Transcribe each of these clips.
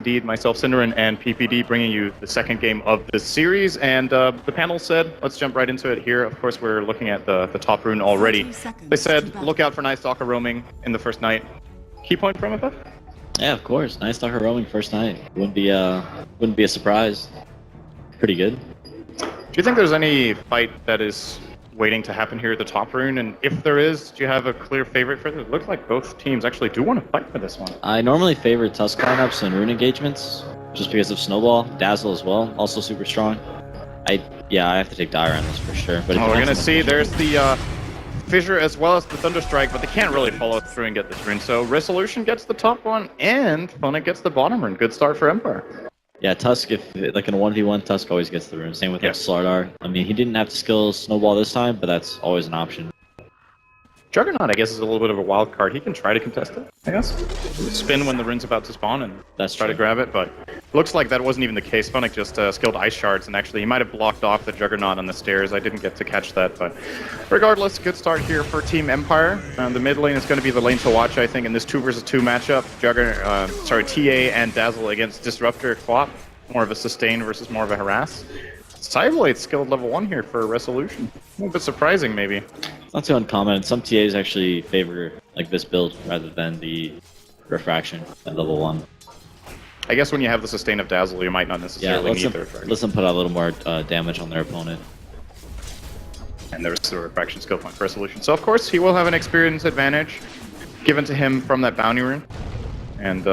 Indeed, myself, Cinderin, and PPD bringing you the second game of this series. And the panel said, let's jump right into it here. Of course, we're looking at the top rune already. They said, look out for Night Stalker roaming in the first night. Key point for MFF? Yeah, of course. Night Stalker roaming first night. Wouldn't be a surprise. Pretty good. Do you think there's any fight that is waiting to happen here at the top rune? And if there is, do you have a clear favorite for this? It looks like both teams actually do want to fight for this one. I normally favor Tusk lineups and rune engagements, just because of Snowball, Dazzle as well, also super strong. I have to take Dire on this for sure. But we're gonna see. There's the Fissure as well as the Thunderstrike, but they can't really follow through and get this rune. So Resolution gets the top one, and Funnick gets the bottom rune. Good start for Empire. Yeah, Tusk, if like in a 1v1, Tusk always gets the rune. Same with like Slardar. I mean, he didn't have to skill Snowball this time, but that's always an option. Juggernaut, I guess, is a little bit of a wild card. He can try to contest it, I guess. Spin when the rune's about to spawn and try to grab it, but looks like that wasn't even the case. Funnick just skilled Ice Shards, and actually he might have blocked off the Juggernaut on the stairs. I didn't get to catch that, but regardless, good start here for Team Empire. The mid lane is going to be the lane to watch, I think, in this 2 versus 2 matchup. TA and Dazzle against Disruptor Quap. More of a sustain versus more of a harass. Cyblade skilled level 1 here for Resolution. A little bit surprising, maybe. Not too uncommon. Some TAs actually favor like this build rather than the Refraction at level 1. I guess when you have the sustain of Dazzle, you might not necessarily need the Refraction. Let them put out a little more damage on their opponent. And there's the Refraction skill point for Resolution. So of course, he will have an experience advantage given to him from that bounty rune. And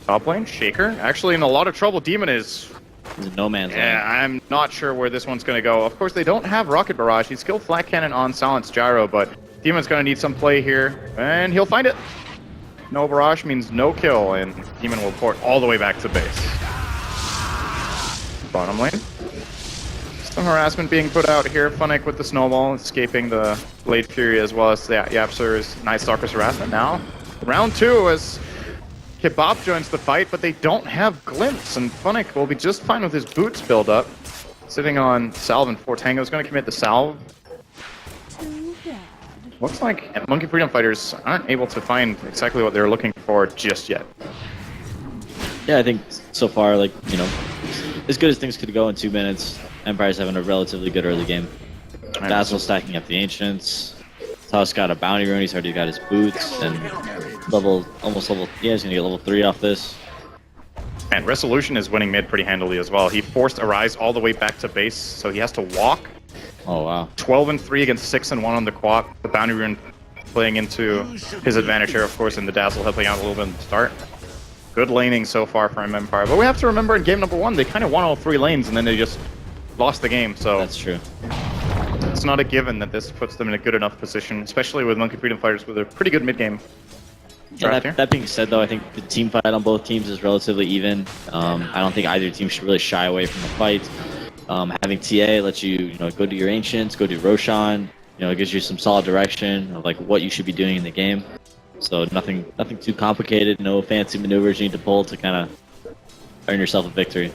top lane, Shaker. Actually in a lot of trouble. Demon is... He's a no man's land. Yeah, I'm not sure where this one's going to go. Of course, they don't have Rocket Barrage. He's skilled Flat Cannon on Silence Gyro, but Demon's going to need some play here, and he'll find it. No Barrage means no kill, and Demon will port all the way back to base. Bottom lane. Some harassment being put out here. Funnick with the Snowball, escaping the Blade Fury as well as the Yapser's Night Stalker's harassment. Now, round 2 as Kebab joins the fight, but they don't have Glimpse, and Funnick will be just fine with his boots build up. Sitting on Salve, and Fortango is going to commit the Salve. Looks like Monkey Freedom Fighters aren't able to find exactly what they're looking for just yet. Yeah, I think so far, like, you know, as good as things could go in 2 minutes, Empire's having a relatively good early game. Dazzle stacking up the Ancients. Tusk got a bounty rune, he's already got his boots, and almost level, yeah, he's gonna get level 3 off this. And Resolution is winning mid pretty handily as well. He forced Arise all the way back to base, so he has to walk. Oh wow. 12-3 against 6-1 on the Quap. The bounty rune playing into his advantage here, of course, and the Dazzle helping out a little bit in the start. Good laning so far from Empire, but we have to remember in game number 1, they kind of won all 3 lanes and then they just lost the game, so... That's true. It's not a given that this puts them in a good enough position, especially with Monkey Freedom Fighters with a pretty good mid-game. Yeah, that being said, though, I think the team fight on both teams is relatively even. I don't think either team should really shy away from the fight. Having TA lets you, go to your Ancients, go to Roshan. It gives you some solid direction of like what you should be doing in the game. So nothing too complicated. No fancy maneuvers you need to pull to kind of earn yourself a victory.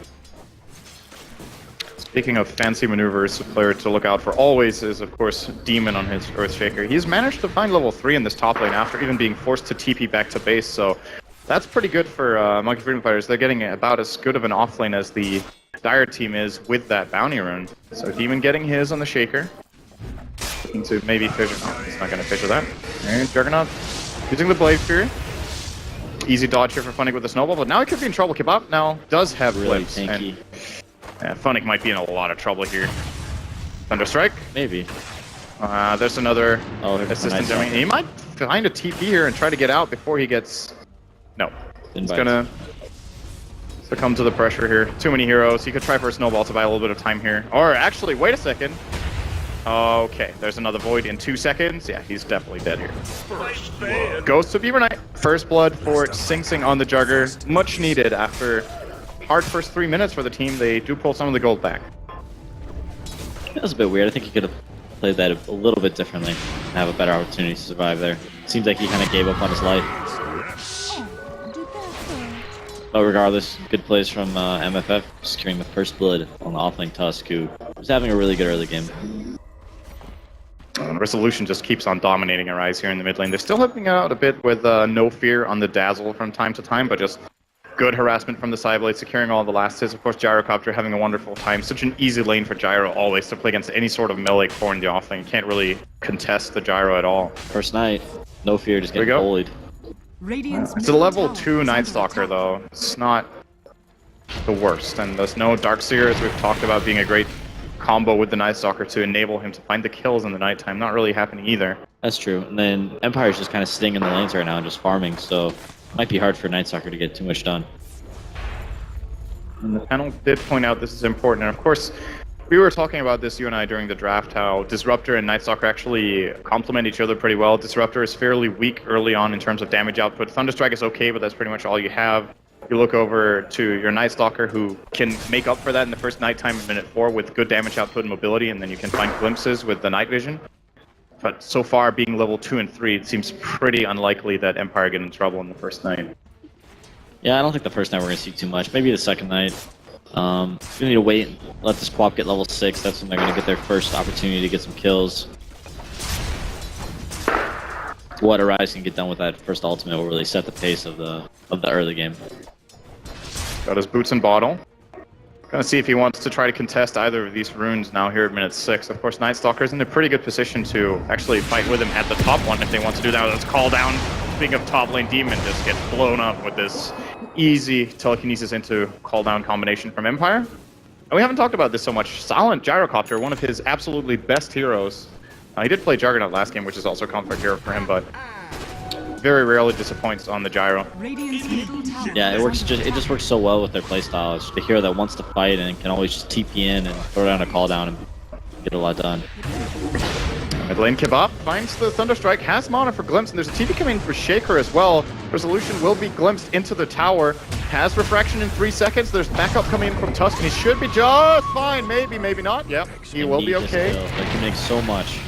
Speaking of fancy maneuvers, a player to look out for always is, of course, Demon on his Earthshaker. He's managed to find level 3 in this top lane after even being forced to TP back to base, so that's pretty good for Monkey Freedom Fighters. They're getting about as good of an offlane as the Dire team is with that bounty rune. So Demon getting his on the Shaker. Looking to maybe fissure. Oh, he's not going to fissure that. And Juggernaut using the Blade Fury. Easy dodge here for Funnick with the Snowball, but now he could be in trouble. Kebab now does have really Glimpse. tanky. Yeah, Funnick might be in a lot of trouble here. Thunderstrike. Maybe. There's another nice assistant doing. He might find a TP here and try to get out before he gets... No. He's gonna succumb to the pressure here. Too many heroes. He could try for a Snowball to buy a little bit of time here. Or actually, wait a second. Okay, there's another Void in 2 seconds. Yeah, he's definitely dead here. Goes to Beaver Knight. First blood for Sing Sing on the Jugger. Much needed after hard first 3 minutes for the team. They do pull some of the gold back. That was a bit weird. I think he could have played that a little bit differently and have a better opportunity to survive there. Seems like he kind of gave up on his life. But regardless, good plays from MFF, securing the first blood on the offlane Tusk, who was having a really good early game. Resolution just keeps on dominating Arise here in the mid lane. They're still helping out a bit with No Fear on the Dazzle from time to time, but just Good harassment from the sideblade, securing all the last hits. Of course, Gyrocopter having a wonderful time. Such an easy lane for Gyro always to play against any sort of melee core in the offlane. You can't really contest the Gyro at all. First night, no fear, just getting bullied. It's a level 2 Night Stalker though. It's not the worst, and there's no Darkseer, as we've talked about, being a great combo with the Night Stalker to enable him to find the kills in the nighttime. Not really happening either. That's true. And then Empire's just kind of sitting in the lanes right now and just farming, so it might be hard for Night Stalker to get too much done. And the panel did point out this is important, and of course, we were talking about this, you and I, during the draft, how Disruptor and Night Stalker actually complement each other pretty well. Disruptor is fairly weak early on in terms of damage output. Thunderstrike is okay, but that's pretty much all you have. You look over to your Night Stalker, who can make up for that in the first nighttime in minute 4 with good damage output and mobility, and then you can find glimpses with the night vision. But so far, being level 2 and 3, it seems pretty unlikely that Empire get in trouble in the first night. Yeah, I don't think the first night we're going to see too much. Maybe the second night. We need to wait and let this Quap get level 6. That's when they're going to get their first opportunity to get some kills. What Arise can get done with that first ultimate will really set the pace of the early game. Got his boots and bottle. Gonna see if he wants to try to contest either of these runes now here at minute 6. Of course, Night Stalker's in a pretty good position to actually fight with him at the top one if they want to do that. Let's call down. Speaking of top lane, Demon just gets blown up with this easy telekinesis into call down combination from Empire. And we haven't talked about this so much. Silent Gyrocopter, one of his absolutely best heroes. He did play Juggernaut last game, which is also a comfort hero for him, but very rarely disappoints on the Gyro. Yeah, it just works so well with their playstyle. It's just a hero that wants to fight and can always just TP in and throw down a call down and get a lot done. Mid lane Kebab finds the Thunderstrike, has mana for Glimpse, and there's a TP coming for Shaker as well. Resolution will be glimpsed into the tower. Has Refraction in 3 seconds. There's backup coming in from Tusk, and he should be just fine. Maybe, maybe not. Yep, he will be okay. That can make so much.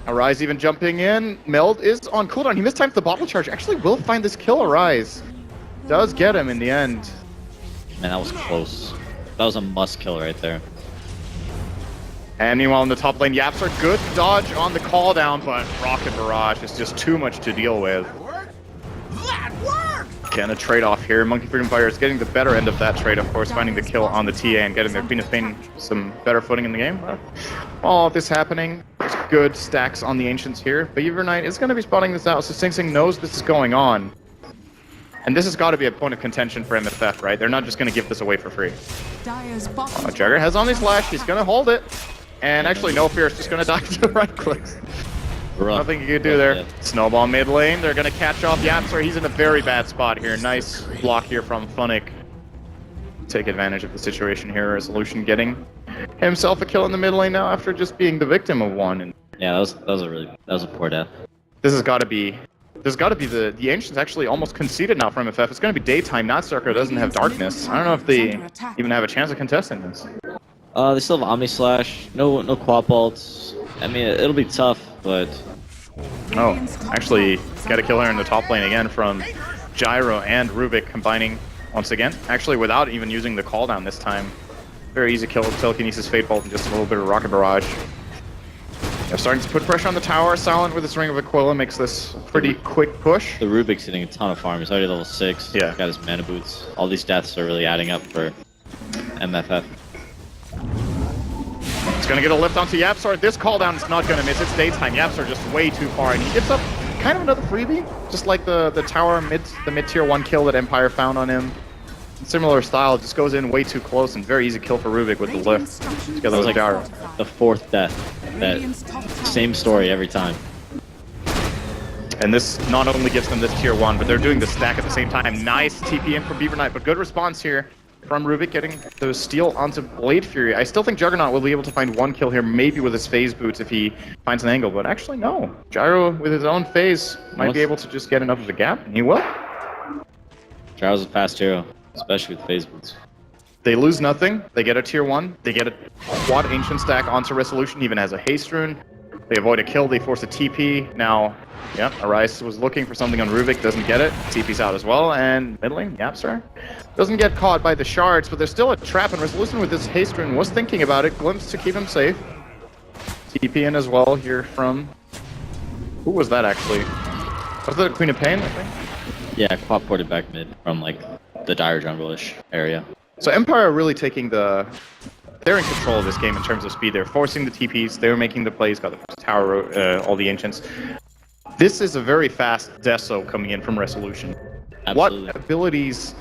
Arise even jumping in. Meld is on cooldown. He mistimed the bottle charge. Actually will find this kill. Arise does get him in the end. Man, that was close. That was a must kill right there. And meanwhile in the top lane, Yaps are good dodge on the call down, but Rocket Barrage is just too much to deal with. Again, a trade-off here. Monkey Freedom Fire is getting the better end of that trade, of course, finding the kill on the TA and getting their Queen of Pain some better footing in the game. But all of this happening, there's good stacks on the Ancients here. Beaver Knight is going to be spotting this out, so Sing Sing knows this is going on. And this has got to be a point of contention for MFF, right? They're not just going to give this away for free. Jagger has on his flash, he's going to hold it. And actually, no fear, is just going to die to right clicks. Nothing you can do there. Snowball mid lane. They're going to catch off Yapser. He's in a very bad spot here. Nice block here from Funnick. Take advantage of the situation here. Resolution getting himself a kill in the mid lane now after just being the victim of one. And yeah, that was a poor death. This has got to be. There's got to be the Ancients actually almost conceded now from MFF. It's going to be daytime. Night Stalker doesn't have darkness. I don't know if they even have a chance of contesting this. They still have Omni Slash. No Quap ults. I mean, it'll be tough, but. Oh, actually, got a kill here in the top lane again from Gyro and Rubik combining once again. Actually, without even using the call down this time. Very easy kill with Telekinesis, Fate Bolt, and just a little bit of Rocket Barrage. They're starting to put pressure on the tower. Silent with his Ring of Aquila makes this a pretty quick push. The Rubik's hitting a ton of farm. He's already level 6. Yeah. Got his mana boots. All these deaths are really adding up for MFF. It's going to get a lift onto Yapsar. This call down is not going to miss. It's daytime. Yapsar just way too far, and he gives up kind of another freebie, just like the tower the mid tier 1 kill that Empire found on him. Similar style, just goes in way too close, and very easy kill for Rubik with the lift. Together with Gyro. The 4th death. That same story every time. And this not only gives them this tier 1, but they're doing the stack at the same time. Nice TP in from Beaver Knight, but good response here from Rubik getting the steal onto Blade Fury. I still think Juggernaut will be able to find 1 kill here, maybe with his phase boots if he finds an angle, but actually no. Gyro with his own phase might be able to just get enough of a gap, and he will. Gyro's a fast hero, especially with phase boots. They lose nothing. They get a tier 1. They get a quad Ancient stack onto Resolution, even has a haste rune. They avoid a kill. They force a TP. Now, yep, Arise was looking for something on Rubik, doesn't get it. TP's out as well, and mid lane, Yapsar doesn't get caught by the shards, but there's still a trap, and Resolution with this haste rune was thinking about it. Glimpse to keep him safe. TP in as well here from... Who was that actually? Was that Queen of Pain, I think? Yeah, Quap ported back mid from like the dire jungle-ish area. So Empire are really taking the... They're in control of this game in terms of speed. They're forcing the TPs. They're making the plays. Got the tower, all the ancients. This is a very fast Deso coming in from Resolution. Absolutely. What abilities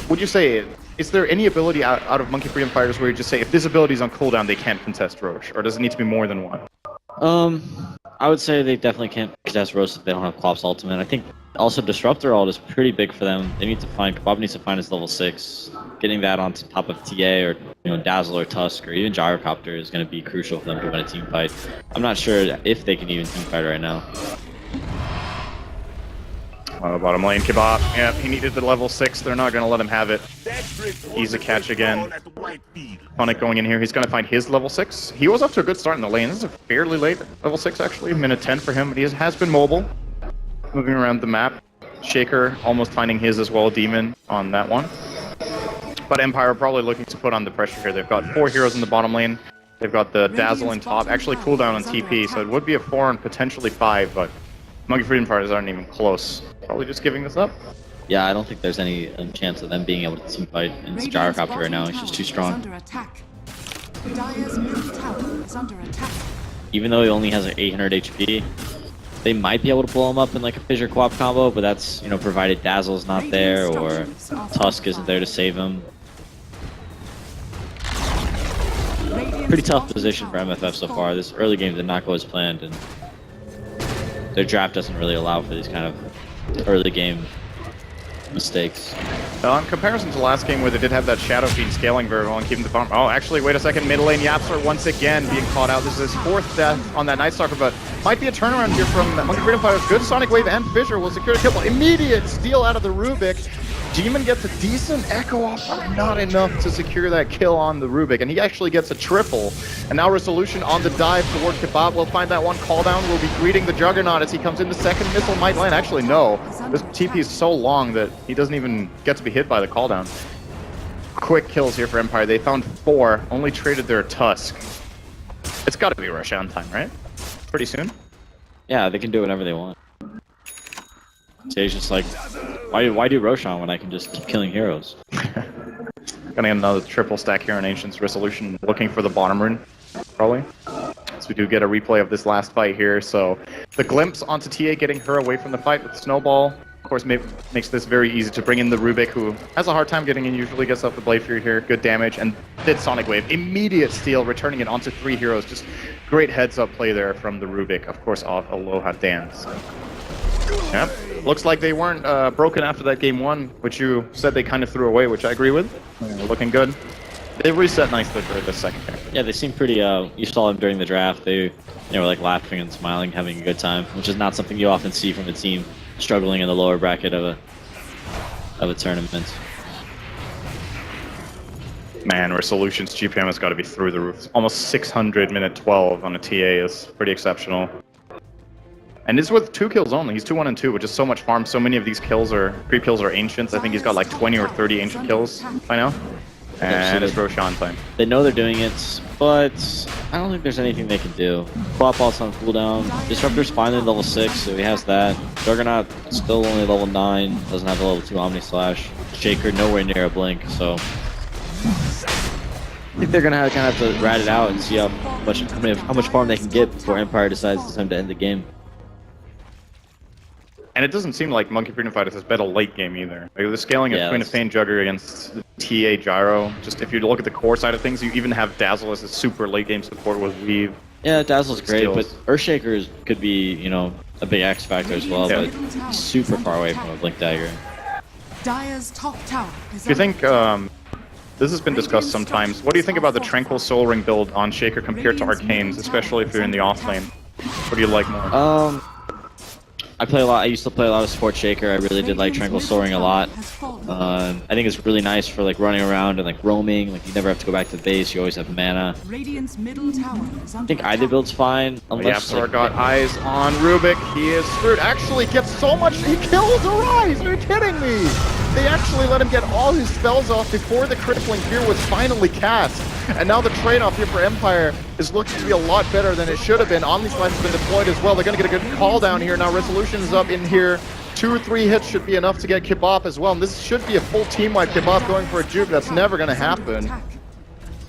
would you say? Is there any ability out of Monkey Freedom Fighters where you just say if this ability is on cooldown, they can't contest Roche, or does it need to be more than one? I would say they definitely can't contest Roche if they don't have Klopp's ultimate. I think also Disruptor ult is pretty big for them. They need to find Kebab needs to find his level 6. Getting that on top of TA or Dazzle or Tusk or even Gyrocopter is going to be crucial for them to win a team fight. I'm not sure if they can even team fight right now. Bottom lane, Kebab. Yeah, he needed the level 6. They're not going to let him have it. Easy catch again. Punic going in here. He's going to find his level 6. He was off to a good start in the lane. This is a fairly late level 6, actually. Minute 10 for him, but he has been mobile. Moving around the map. Shaker almost finding his as well, Demon on that one. But Empire are probably looking to put on the pressure here. They've got 4 heroes in the bottom lane. They've got the Dazzle in top. Actually cooldown on TP, so it would be a 4 and potentially 5, but Monkey Freedom Fighters aren't even close. Probably just giving this up. Yeah, I don't think there's any chance of them being able to team fight in Gyrocopter right now. He's just too strong. Even though he only has like 800 HP, they might be able to pull him up in like a Fissure co-op combo, but that's, provided Dazzle's not there or Tusk isn't there to save him. Pretty tough position for MFF so far. This early game did not go as planned, and their draft doesn't really allow for these kind of early game mistakes. In comparison to last game where they did have that Shadow Fiend scaling very well and keeping the farm. Oh, actually, wait a second. Middle lane Yapster once again being caught out. This is his 4th death on that Night Stalker, but might be a turnaround here from Monkey Freedom Fighters. Good Sonic Wave and Fissure will secure the kill. Immediate steal out of the Rubik. Demon gets a decent echo off, but not enough to secure that kill on the Rubik, and he actually gets a triple. And now Resolution on the dive toward Kebab. We'll find that one call down. We'll be greeting the Juggernaut as he comes in. The second missile might land. Actually, no. This TP is so long that he doesn't even get to be hit by the call down. Quick kills here for Empire. They found 4, only traded their Tusk. It's got to be Roshan time, right? Pretty soon? Yeah, they can do whatever they want. Say's just like, why do Roshan when I can just keep killing heroes? Gonna get another triple stack here on Ancient's Resolution, looking for the bottom rune, probably. So we do get a replay of this last fight here, so the glimpse onto TA getting her away from the fight with Snowball, of course, makes this very easy to bring in the Rubik, who has a hard time getting in, usually gets off the Blade Fury here, good damage, and did Sonic Wave. Immediate steal, returning it onto 3 heroes, just great heads-up play there from the Rubik, of course, off Aloha Dance. Yep. Looks like they weren't broken after that game 1, which you said they kind of threw away, which I agree with. Looking good. They reset nicely for the second game. Yeah, they seem pretty, you saw them during the draft. They were like laughing and smiling, having a good time, which is not something you often see from a team struggling in the lower bracket of a tournament. Man, Resolution's GPM has got to be through the roof. Almost 600 minute 12 on a TA is pretty exceptional. And it's with 2 kills only. He's 2-1 and 2, which is so much farm. So many of these kills are creep kills are ancients. I think he's got like 20 or 30 ancient kills by now. And it's Roshan time. They know they're doing it, but I don't think there's anything they can do. Flop ult's on cooldown. Disruptor's finally level 6, so he has that. Juggernaut still only level 9, doesn't have a level 2 Omni Slash. Shaker nowhere near a blink, so I think they're gonna kind of have to rat it out and see how much farm they can get before Empire decides it's time to end the game. And it doesn't seem like Monkey Freedom Fighters has bet a late game either. Like the scaling of Queen of Pain Jugger against TA Gyro, just if you look at the core side of things, you even have Dazzle as a super late game support with Weave. Yeah, Dazzle's great, but Earthshaker could be, a big X factor as well, but he's super far away from a Blink Dagger. Dire's top tower is do you think, this has been discussed sometimes, what do you think about the Tranquil Soul Ring build on Shaker compared to Arcanes, especially if you're in the off lane? What do you like more? I used to play a lot of support Shaker. I really did like Tranquil Soaring a lot. I think it's really nice for like running around and like roaming. Like you never have to go back to the base. You always have mana. Radiant's middle tower is I think either build's fine. Unless Yapsar got eyes on Rubik. He is screwed. Actually gets so much. He kills Arise. Are you kidding me? They actually let him get all his spells off before the crippling fear was finally cast. And now the trade-off here for Empire is looking to be a lot better than it should have been. Omni Slash has been deployed as well. They're going to get a good call down here. Now Resolution's up in here 2 or 3 hits should be enough to get Kebab as well. And this should be a full team-wide Kebab going for a juke. That's never going to happen.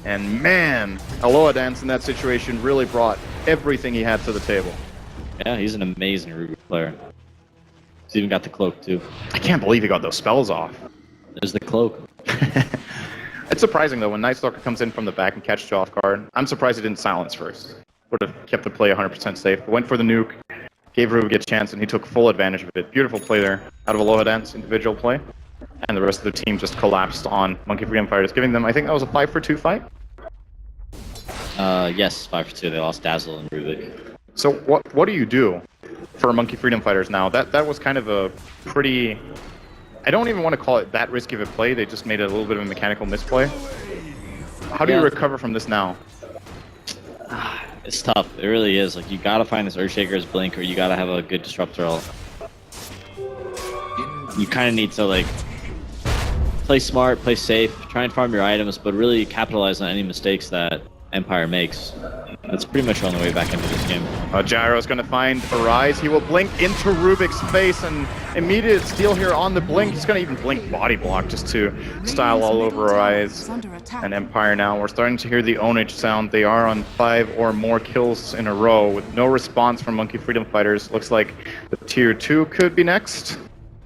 And man, Aloha Dance in that situation really brought everything he had to the table. Yeah, he's an amazing Rubik player. He's even got the cloak too. I can't believe he got those spells off. There's the cloak. It's surprising though when Night Stalker comes in from the back and catches you off guard. I'm surprised he didn't silence first. Would have kept the play 100% safe. But went for the nuke, gave Rubik a chance, and he took full advantage of it. Beautiful play there out of Aloha Dance, individual play. And the rest of the team just collapsed on Monkey Freedom Fighters, giving them, I think that was a 5-for-2 fight? Yes, 5-for-2. They lost Dazzle and Rubik. So what do you do for Monkey Freedom Fighters now? That was kind of a pretty... I don't even want to call it that risky of a play. They just made it a little bit of a mechanical misplay. How do you recover from this now? It's tough. It really is. Like, you gotta find this Earthshaker's blink, or you gotta have a good disruptor ult. You kind of need to, like, play smart, play safe, try and farm your items, but really capitalize on any mistakes that Empire makes. That's pretty much the only way back into this game. Gyro's going to find Arise. He will blink into Rubik's face, and immediate steal here on the blink. He's going to even blink body block just to style all over Arise. And Empire now, we're starting to hear the ownage sound. They are on 5 or more kills in a row with no response from Monkey Freedom Fighters. Looks like the tier 2 could be next,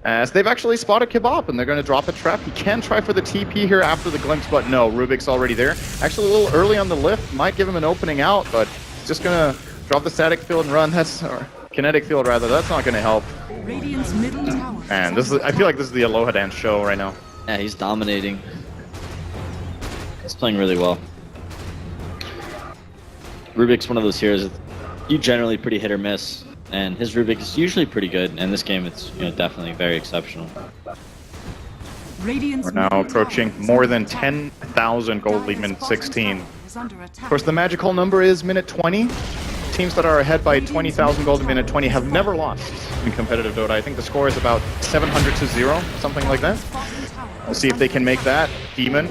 as they've actually spotted Kebab, and they're going to drop a trap. He can try for the TP here after the glimpse, but no, Rubik's already there. Actually a little early on the lift, might give him an opening out, but he's just going to drop the static field and run. Or kinetic field rather. That's not going to help. Radiant's middle tower. Man, I feel like this is the Aloha Dance show right now. Yeah, he's dominating. He's playing really well. Rubik's one of those heroes that you generally pretty hit or miss. And his Rubik is usually pretty good, and this game it's definitely very exceptional. We're now approaching more than 10,000 gold lead minute 16. Of course, the magical number is minute 20. Teams that are ahead by 20,000 gold in minute 20 have never lost in competitive Dota. I think the score is about 700-0, something like that. We'll see if they can make that. Demon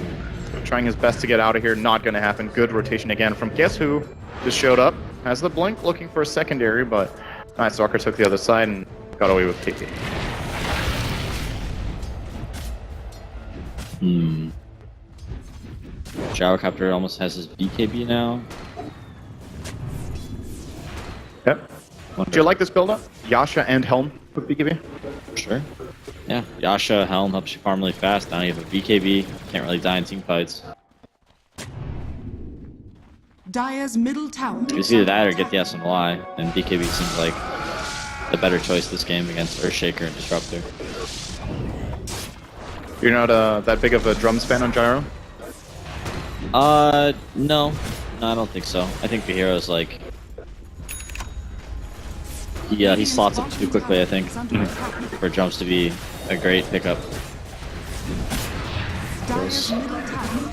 trying his best to get out of here. Not going to happen. Good rotation again from Guess Who just showed up. Has the blink, looking for a secondary, but Night Stalker took the other side and got away with KP. Gyrocopter almost has his BKB now. Yep. Do you like this build-up? Yasha and Helm with BKB? Sure. Yeah, Yasha, Helm helps you farm really fast. Now you have a BKB. Can't really die in team fights. Dire's middle tower. It's either that or get the SMLI, and BKB seems like the better choice this game against Earthshaker and Disruptor. You're not that big of a drums fan on Gyro? No, I don't think so. I think the hero's like... Yeah, he slots up too quickly, I think, for jumps to be a great pickup.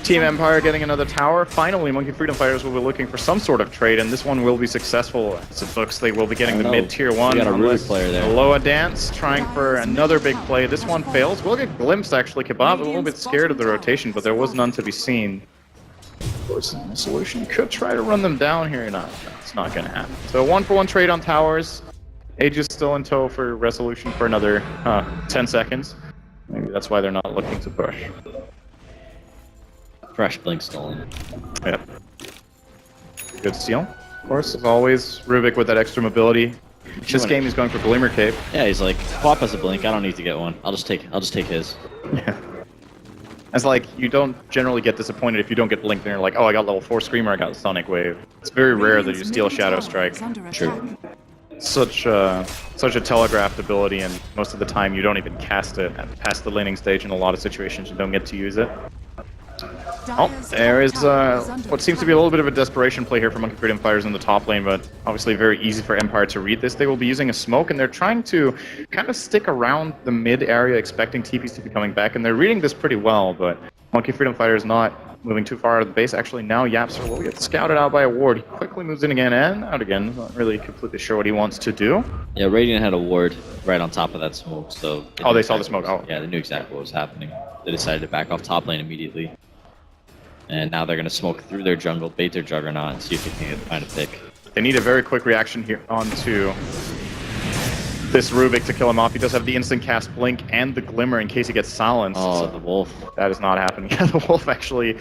Team Empire getting another tower. Finally, Monkey Freedom Fighters will be looking for some sort of trade, and this one will be successful. As it looks, they will be getting the mid-tier 1. We got a Rubik player there. Aloha Dance trying for another big play. This one fails. We'll get glimpsed, actually. Kebab a little bit scared of the rotation, but there was none to be seen. Of course, Solution could try to run them down here. No, it's not going to happen. So 1-for-1 trade on towers. Age is still in tow for Resolution for another 10 seconds. Maybe that's why they're not looking to push. Fresh blink stolen. Yep. Good steal. Of course, as always, Rubik with that extra mobility. This game he's going for Glimmer Cape. Yeah, he's like, Pop has a blink, I don't need to get one. I'll just take his. Yeah. It's like, you don't generally get disappointed if you don't get blinked and you're like, oh, I got level 4 Screamer, I got Sonic Wave. It's very rare that you steal Shadow Strike. True. Such a telegraphed ability, and most of the time you don't even cast it past the laning stage. In a lot of situations you don't get to use it. Oh, there is what seems to be a little bit of a desperation play here for Monkey Freedom Fighters in the top lane, but obviously very easy for Empire to read this. They will be using a smoke, and they're trying to kind of stick around the mid area, expecting TPs to be coming back, and they're reading this pretty well, but Monkey Freedom Fighters not moving too far out of the base. Actually, now Yapster will get scouted out by a ward. He quickly moves in again and out again. Not really completely sure what he wants to do. Yeah, Radiant had a ward right on top of that smoke, so... They saw the smoke. Oh. Yeah, they knew exactly what was happening. They decided to back off top lane immediately. And now they're going to smoke through their jungle, bait their Juggernaut, and see if they can find a pick. They need a very quick reaction here onto this Rubik to kill him off. He does have the instant cast Blink and the Glimmer in case he gets silenced. Oh, so the Wolf. that is not happening. Yeah, the Wolf actually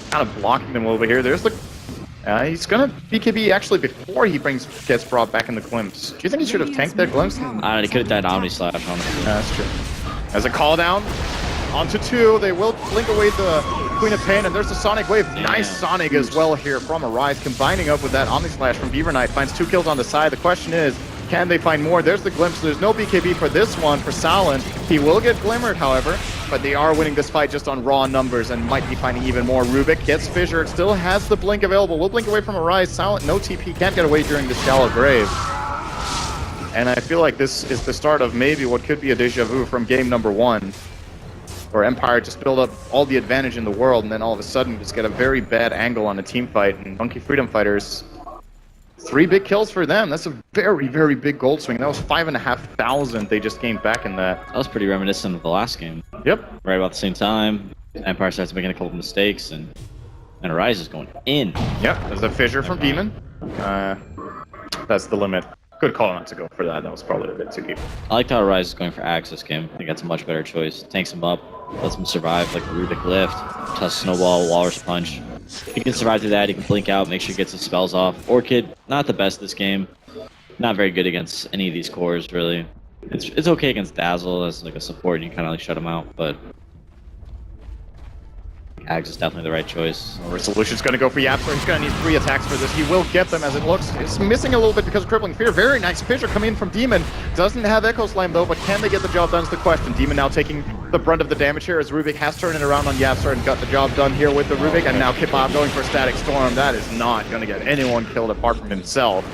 kind of blocking them a little bit here. There's the... he's gonna BKB actually before he gets brought back in the Glimpse. Do you think he should have tanked that Glimpse? I don't know, he could have died Omni Slash, honestly. Yeah, that's true. As a call down, onto 2, they will blink away the Queen of Pain, and there's the Sonic Wave. Damn. Nice Sonic as well here from Arise, combining up with that Omni Slash from Beaver Knight, finds 2 kills on the side. The question is, can they find more? There's the Glimpse. There's no BKB for this one, for Salin. He will get Glimmered, however, but they are winning this fight just on raw numbers and might be finding even more. Rubik gets Fissure, still has the Blink available. Will blink away from Arise. Salin, no TP, can't get away during this Shallow Grave. And I feel like this is the start of maybe what could be a deja vu from game number 1, where Empire just build up all the advantage in the world and then all of a sudden just get a very bad angle on a team fight. And Monkey Freedom Fighters, 3 big kills for them. That's a very, very big gold swing. That was 5,500 they just gained back in that. That was pretty reminiscent of the last game. Yep. Right about the same time, Empire starts making a couple mistakes, and Arise is going in. Yep, there's a Fissure from Demon. That's the limit. Good call not to go for that. That was probably a bit too deep. I liked how Arise is going for Axe this game. I think that's a much better choice. Tanks him up, lets him survive like a Rubik Lift, Tusk Snowball, Walrus Punch. He can survive through that, he can blink out, make sure he gets his spells off. Orchid, not the best this game. Not very good against any of these cores, really. It's okay against Dazzle as like a support, you can kind of like shut him out, but Axe is definitely the right choice. Resolution's going to go for Yapster. He's going to need 3 attacks for this. He will get them as it looks. It's missing a little bit because of Crippling Fear. Very nice Fissure coming in from Demon. Doesn't have Echo Slam though, but can they get the job done is the question. Demon now taking the brunt of the damage here as Rubik has turned it around on Yapster and got the job done here with the Rubik. And now Kipop going for Static Storm. That is not going to get anyone killed apart from himself.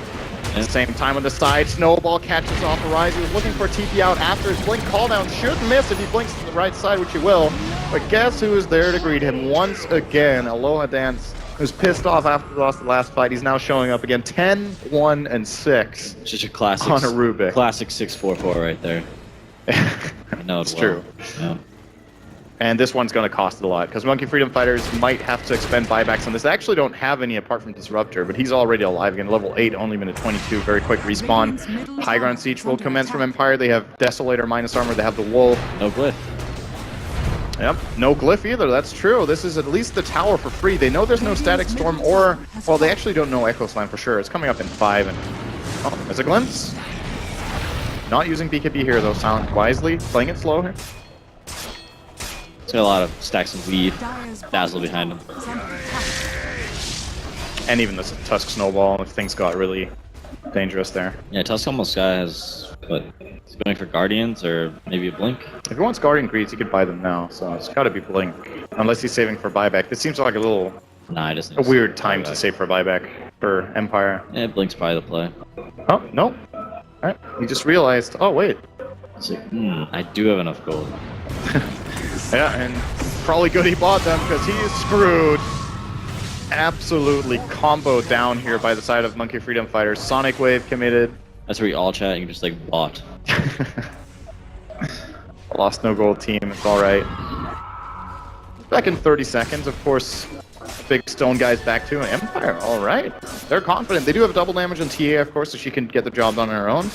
At the same time on the side, Snowball catches off Arise. He was looking for a TP out after his Blink cooldown. Should miss if he blinks to the right side, which he will. But guess who is there to greet him once again? Aloha Dance, who's pissed off after he lost the last fight. He's now showing up again. 10, 1, and 6. It's just a classic on a Rubik. Classic 6-4-4 right there. I know it's well. true. Yeah. And this one's going to cost a lot, because Monkey Freedom Fighters might have to expend buybacks on this. They actually don't have any apart from Disruptor, but he's already alive again. Level 8, only minute 22, very quick respawn. High Ground Siege will commence from Empire. They have Desolator minus armor, they have the Wolf. No glyph. Yep, no glyph either, that's true. This is at least the tower for free. They know there's no Static Storm or... Well, they actually don't know Echo Slam for sure. It's coming up in 5 and... Oh, there's a glimpse. Not using BKB here though, Silent wisely. Playing it slow here. It's got a lot of stacks of weed. Dazzle behind him. And even the Tusk Snowball, if things got really dangerous there. Yeah, Tusk almost has, what, he's going for Guardians or maybe a Blink? If he wants Guardian Greeds, he could buy them now, so it's gotta be Blink. Unless he's saving for buyback. This seems like a little... Nah, he doesn't. A weird time to save for buyback for Empire. Yeah, Blink's probably the play. Oh, no. Alright, he just realized, oh wait. It's like, I do have enough gold. Yeah, and probably good he bought them, because he is screwed. Absolutely comboed down here by the side of Monkey Freedom Fighters. Sonic Wave committed. That's where you all chat and you just like bought. Lost no gold team, it's alright. Back in 30 seconds, of course, big stone guy's back to Empire, alright. They're confident. They do have double damage on TA, of course, so she can get the job done on her own.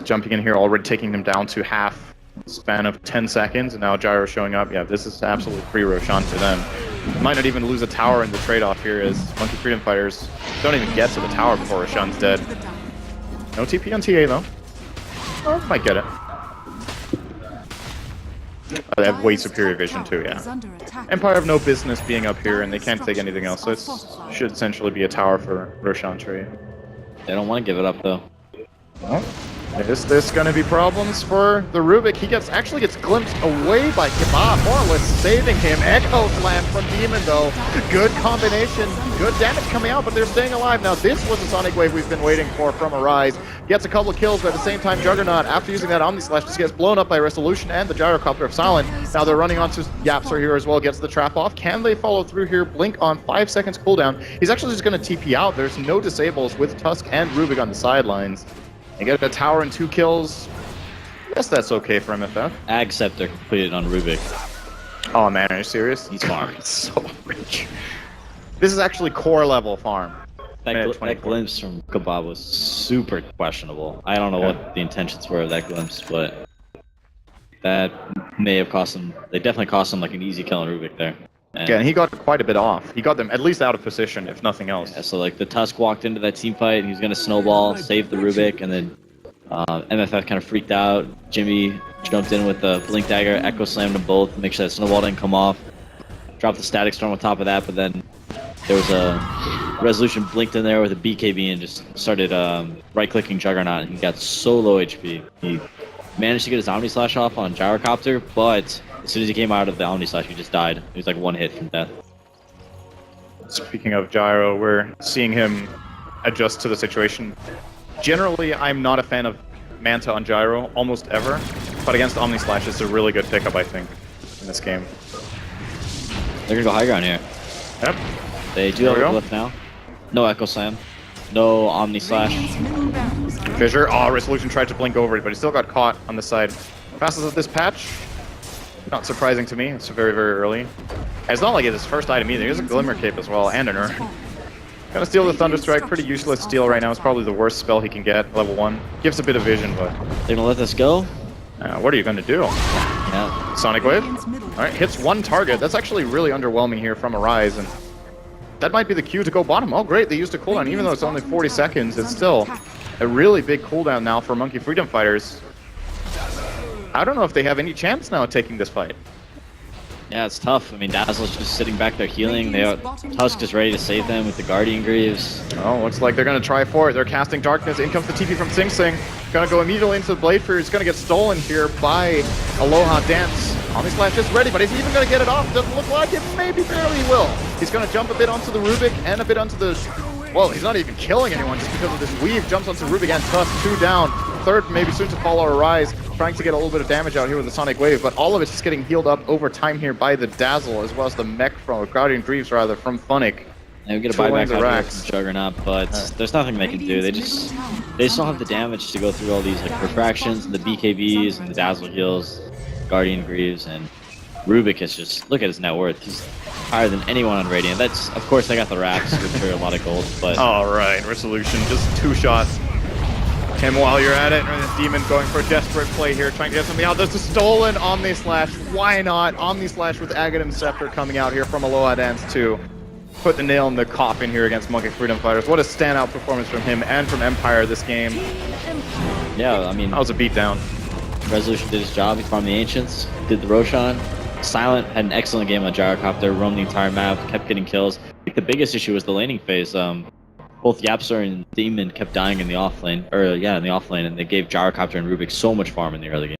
Jumping in here, already taking them down to half span of 10 seconds, and now Gyro showing up. Yeah, this is absolute free Roshan for them. Might not even lose a tower in the trade-off here, as Monkey Freedom Fighters don't even get to the tower before Roshan's dead. No TP on TA, though. Oh, might get it. They have way superior vision, too, yeah. Empire have no business being up here, and they can't take anything else, so it should essentially be a tower for Roshan trade. They don't want to give it up, though. Well, is this going to be problems for the Rubik? He actually gets glimpsed away by Kebab, more or less saving him. Echo Slam from Demon, though. Good combination, good damage coming out, but they're staying alive. Now, this was the Sonic Wave we've been waiting for from Arise. Gets a couple of kills, but at the same time, Juggernaut, after using that Omni Slash, just gets blown up by Resolution and the Gyrocopter of Silent. Now they're running onto Yapster here as well, gets the trap off. Can they follow through here? Blink on 5 seconds cooldown. He's actually just going to TP out. There's no disables with Tusk and Rubik on the sidelines. They get a tower and 2 kills. I guess that's okay for MFF. Ag Scepter completed on Rubik. Oh man, are you serious? He's farmed. So rich. This is actually core level farm. minute that 24. glimpse from Kebab was super questionable. I don't know what the intentions were of that glimpse, but that may have cost him. They definitely cost him like an easy kill on Rubik there. And Yeah, and he got quite a bit off. He got them at least out of position, if nothing else. yeah, so like the Tusk walked into that team fight, and he was gonna snowball, save the Rubik, and then MFF kind of freaked out. Jimmy jumped in with the Blink Dagger, Echo slammed them both, make sure that snowball didn't come off. Dropped the Static Storm on top of that, but then there was a Resolution blinked in there with a BKB and just started right-clicking Juggernaut, and he got so low HP. He managed to get his Omni Slash off on Gyrocopter, but as soon as he came out of the Omni Slash, he just died. He was like one hit from death. Speaking of Gyro, we're seeing him adjust to the situation. Generally, I'm not a fan of Manta on Gyro, almost ever, but against Omni Slash, it's a really good pickup, I think, in this game. They're gonna go high ground here. Yep. They do have a glyph now. No Echo Slam. No Omni Slash. Radiant's middle barracks are Fissure, Resolution tried to blink over it, but he still got caught on the side. Passes at this patch. Not surprising to me, it's very, very early. And it's not like it's his first item either, he has a Glimmer Cape as well, and an Urn. Gonna steal the Thunderstrike, pretty useless steal right now, it's probably the worst spell he can get, level 1. Gives a bit of vision, but... They're gonna let this go? what are you gonna do? Yeah. Sonic Wave? Radiant's middle. Alright, hits one target, that's actually really underwhelming here from Arise, and... that might be the cue to go bottom. Oh great, they used a cooldown, even though it's only 40 seconds, it's still a really big cooldown now for Monkey Freedom Fighters. I don't know if they have any chance now of taking this fight. Yeah, it's tough. I mean, Dazzle's just sitting back there healing. Tusk is ready to save them with the Guardian Greaves. Oh, looks like they're gonna try for it. They're casting Darkness. In comes the TP from Sing Sing. Gonna go immediately into the Blade Fury. It's gonna get stolen here by Aloha Dance. Omni Slash is ready, but is he even gonna get it off? Doesn't look like it. Maybe barely will. He's gonna jump a bit onto the Rubik and a bit onto the... well, he's not even killing anyone just because of this weave. Jumps onto Rubik and Tusk. 2 down. Third maybe soon to follow Arise. Trying to get a little bit of damage out here with the Sonic Wave, but all of it's just getting healed up over time here by the Dazzle, as well as the mech from Guardian Greaves, rather, from Funnick. And we get a buyback out here from Juggernaut, but there's nothing they can do. They just don't have the damage to go through all these like refractions and the BKBs and the Dazzle heals, Guardian Greaves, and Rubik is just, look at his net worth. He's higher than anyone on Radiant. That's, of course, they got the wraps, which are a lot of gold, but... Alright, Resolution, just 2 shots. And while you're at it, this Demon going for a desperate play here, trying to get something out. There's a stolen Omni Slash. Why not? Omni Slash with Aghanim Scepter coming out here from Aloha Dance to put the nail in the coffin here against Monkey Freedom Fighters. What a standout performance from him and from Empire this game. Yeah, I mean... that was a beatdown. Resolution did his job. He farmed the Ancients, did the Roshan. Silent had an excellent game on Gyrocopter, roamed the entire map, kept getting kills. I think the biggest issue was the laning phase. Both Yapsar and Demon kept dying in the off lane, in the off lane, and they gave Gyrocopter and Rubik so much farm in the early game.